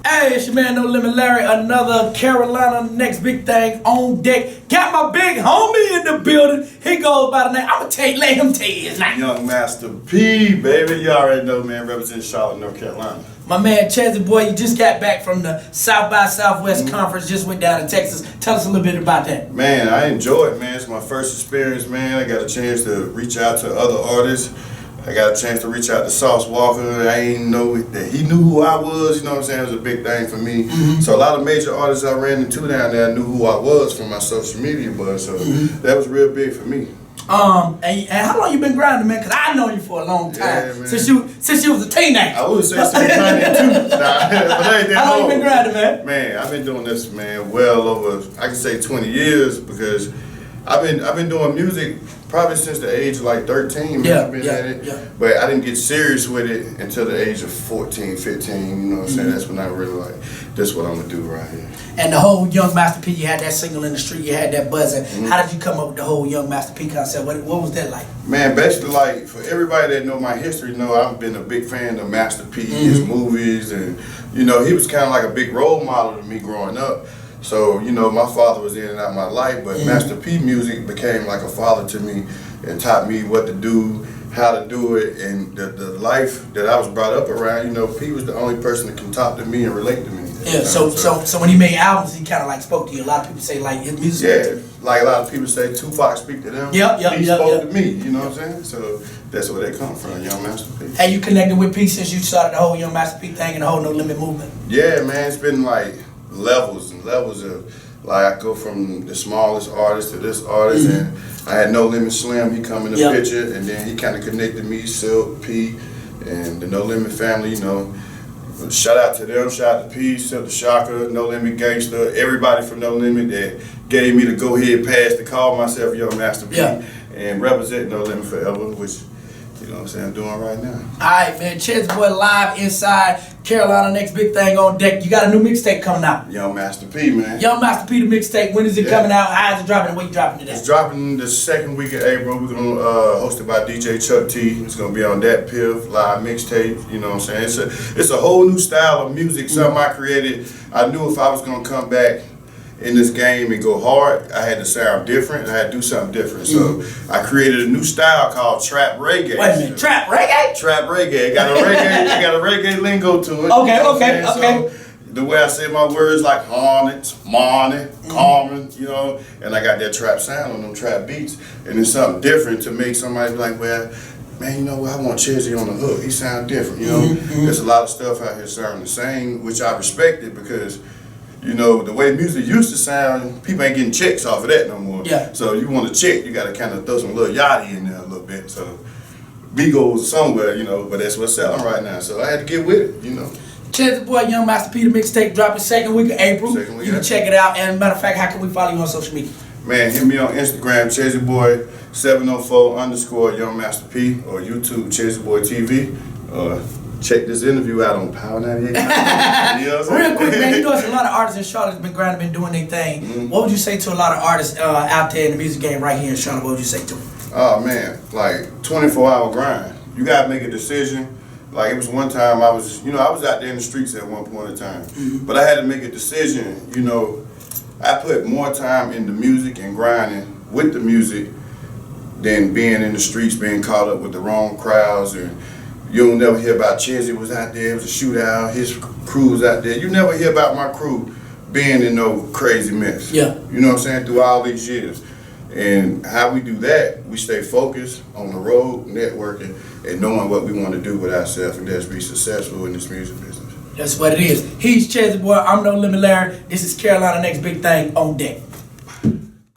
Hey, it's your man No Limit Larry, another Carolina next big thing on deck. Got my big homie in the building. He goes by the name, let him tell you his name. Young Master P, baby. You already know, man, representing Charlotte, North Carolina. My man Chezzy boy, you just got back from the South by Southwest Conference, just went down to Texas. Tell us a little bit about that. Man, I enjoy it, man. It's my first experience, man. I got a chance to reach out to other artists. I got a chance to reach out to Sauce Walker. I ain't know that he knew who I was, you know what I'm saying? It was a big thing for me. So a lot of major artists I ran into down there knew who I was from my social media buzz. So that was real big for me. And how long you been grinding, man? Cause I know you for a long time. Yeah, since you was a teenager. I would say since grinding too. How long you been grinding, man? Man, I've been doing this, man, well over, I can say 20 years because I've been doing music probably since the age of like 13, man. I've been at it. But I didn't get serious with it until the age of 14, 15, you know what I'm saying? That's when I really like, this is what I'm gonna do right here. And the whole Young Master P, you had that single in the street, you had that buzzing. How did you come up with the whole Young Master P concept? What was that like? Man, basically, like, for everybody that know my history, know I've been a big fan of Master P, his movies, and, you know, he was kind of like a big role model to me growing up. So, you know, my father was in and out of my life, but Master P music became like a father to me and taught me what to do, how to do it, and the life that I was brought up around, you know, P was the only person that can talk to me and relate to me. Yeah, so when he made albums, he kind of like spoke to you. A lot of people say like his music. Yeah, like a lot of people say Tupac speak to them. He spoke to me, you know what I'm saying? So that's where they come from, Young Master P. Hey, you connected with P since you started the whole Young Master P thing and the whole No Limit movement? Yeah, man, it's been like levels and levels of, like, I go from the smallest artist to this artist, and I had No Limit Slim, he come in the picture, and then he kind of connected me, Silk, P, and the No Limit family, you know. Shout out to them, shout out to P, Silk the Shocker, No Limit Gangster, everybody from No Limit that gave me the go-ahead pass to call myself Young Master P, and represent No Limit forever, which, you know what I'm saying, I'm doing right now. Alright, man, Chezzy boy live inside Carolina, next big thing on deck. You got a new mixtape coming out. Young Master P, man. Young Master P, the mixtape. When is it coming out? How is it dropping? And when you dropping it at? It's dropping the second week of April. We're going to host it by DJ Chuck T. It's going to be on that Piff live mixtape. You know what I'm saying? It's a whole new style of music, something I created. I knew if I was going to come back in this game and go hard, I had to sound different. I had to do something different. So I created a new style called Trap Reggae. Wait a minute, Trap Reggae? Trap Reggae. It got a reggae lingo to it. Okay. So the way I say my words, like harnets, morning, calming, you know, and I got that trap sound on them trap beats, and it's something different to make somebody be like, well, man, you know what, I want Chezzy on the hook. He sound different, you know. There's a lot of stuff out here sounding the same, which I respected because, you know, the way music used to sound, people ain't getting checks off of that no more. Yeah. So you want a check, you got to kind of throw some little yachty in there a little bit. So B goes somewhere, you know, but that's what's selling right now. So I had to get with it, you know. Chezzy boy, Young Master P, the mixtape dropping second week of April. You can check it out. And matter of fact, how can we follow you on social media? Man, hit me on Instagram, ChezzyBoy704_ Young Master P, or YouTube, Chezzy Boy TV. Check this interview out on Power 98. You know Real quick, man, you know, there's a lot of artists in Charlotte been grinding, been doing their thing. What would you say to a lot of artists out there in the music game right here in Charlotte? What would you say to them? Oh, man, like 24-hour grind. You got to make a decision. Like, it was one time I was out there in the streets at one point in time. But I had to make a decision, you know. I put more time into music and grinding with the music than being in the streets, being caught up with the wrong crowds, and you'll never hear about Chezzy was out there, it was a shootout, his crew was out there. You never hear about my crew being in no crazy mess. Yeah. You know what I'm saying? Through all these years. And how we do that, we stay focused on the road, networking, and knowing what we want to do with ourselves, and that's be successful in this music business. That's what it is. He's Chezzy boy, I'm No Limit Larry. This is Carolina next big thing on deck.